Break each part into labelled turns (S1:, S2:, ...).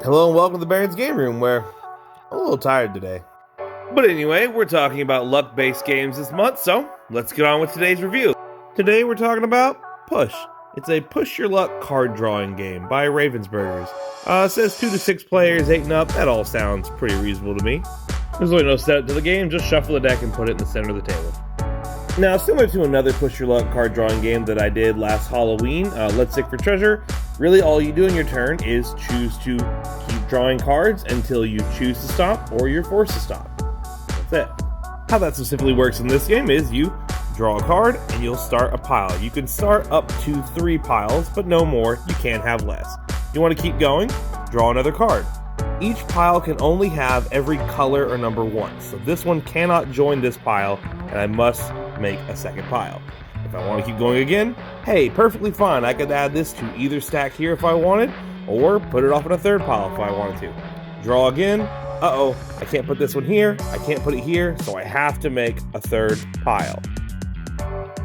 S1: Hello and welcome to the Baron's Game Room, where I'm a little tired today. But anyway, we're talking about luck-based games this month, so let's get on with today's review. Today we're talking about Push. It's a push-your-luck card drawing game by Ravensburgers. It says 2 to 6 players, 8 and up. That all sounds pretty reasonable to me. There's really no setup to the game, just shuffle the deck and put it in the center of the table. Now, similar to another push-your-luck card drawing game that I did last Halloween, Let's Dig for Treasure, really all you do in your turn is choose to keep drawing cards until you choose to stop or you're forced to stop. That's it. How that specifically works in this game is you draw a card and you'll start a pile. You can start up to 3 piles, but no more. You can't have less. You want to keep going? Draw another card. Each pile can only have every color or number 1, so this one cannot join this pile, and I must make a second pile. If I want to keep going again, hey, perfectly fine. I could add this to either stack here if I wanted, or put it off in a third pile if I wanted to. Draw again. Uh-oh, I can't put this one here, I can't put it here, so I have to make a third pile.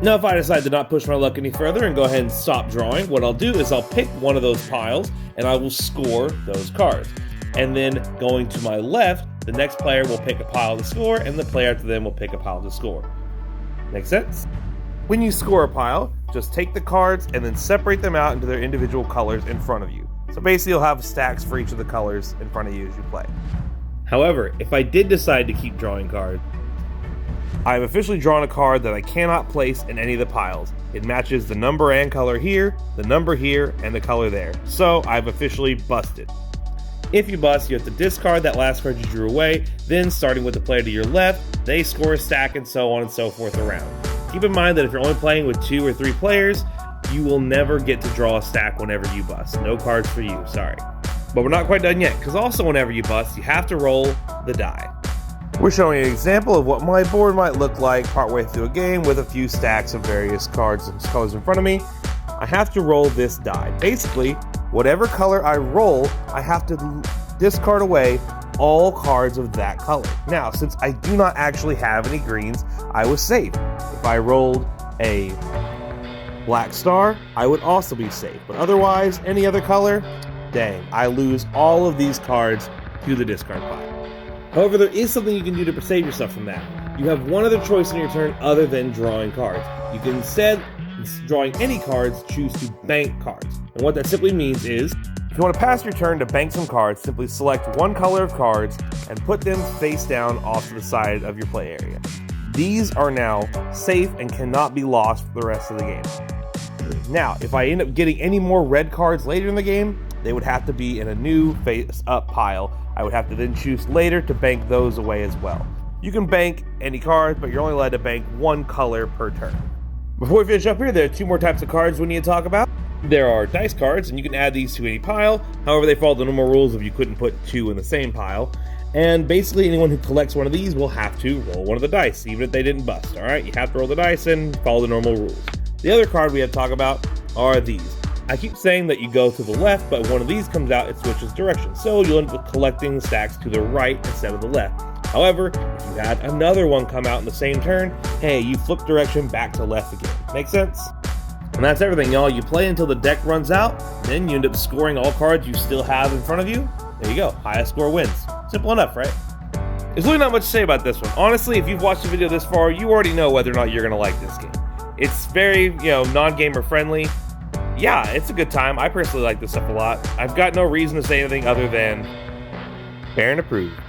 S1: Now, if I decide to not push my luck any further and go ahead and stop drawing, what I'll do is I'll pick one of those piles, and I will score those cards. And then going to my left, the next player will pick a pile to score, and the player after them will pick a pile to score. Make sense? When you score a pile, just take the cards and then separate them out into their individual colors in front of you. So basically you'll have stacks for each of the colors in front of you as you play. However, if I did decide to keep drawing cards, I have officially drawn a card that I cannot place in any of the piles. It matches the number and color here, the number here, and the color there. So I've officially busted. If you bust, you have to discard that last card you drew away, then starting with the player to your left, they score a stack and so on and so forth around. Keep in mind that if you're only playing with 2 or 3 players, you will never get to draw a stack whenever you bust. No cards for you, sorry. But we're not quite done yet, because also whenever you bust, you have to roll the die. We're showing an example of what my board might look like partway through a game with a few stacks of various cards and colors in front of me. I have to roll this die. Basically, whatever color I roll, I have to discard away all cards of that color. Now, since I do not actually have any greens, I was safe. If I rolled a black star, I would also be safe. But otherwise, any other color, dang, I lose all of these cards to the discard pile. However, there is something you can do to save yourself from that. You have one other choice in your turn other than drawing cards. You can instead, drawing any cards, choose to bank cards. And what that simply means is, if you want to pass your turn to bank some cards, simply select one color of cards and put them face down off to the side of your play area. These are now safe and cannot be lost for the rest of the game. Now, if I end up getting any more red cards later in the game, they would have to be in a new face-up pile. I would have to then choose later to bank those away as well. You can bank any cards, but you're only allowed to bank one color per turn. Before we finish up here, there are 2 more types of cards we need to talk about. There are dice cards, and you can add these to any pile. However, they follow the normal rules of you couldn't put 2 in the same pile. And basically, anyone who collects one of these will have to roll one of the dice, even if they didn't bust, alright? You have to roll the dice and follow the normal rules. The other card we have to talk about are these. I keep saying that you go to the left, but when one of these comes out, it switches directions. So you'll end up collecting the stacks to the right instead of the left. However, if you had another one come out in the same turn, hey, you flip direction back to left again. Make sense? And that's everything, y'all. You play until the deck runs out, then you end up scoring all cards you still have in front of you. There you go. Highest score wins. Simple enough, right? There's really not much to say about this one. Honestly, if you've watched the video this far, you already know whether or not you're going to like this game. It's very, non-gamer friendly. Yeah, it's a good time. I personally like this stuff a lot. I've got no reason to say anything other than Baron approved.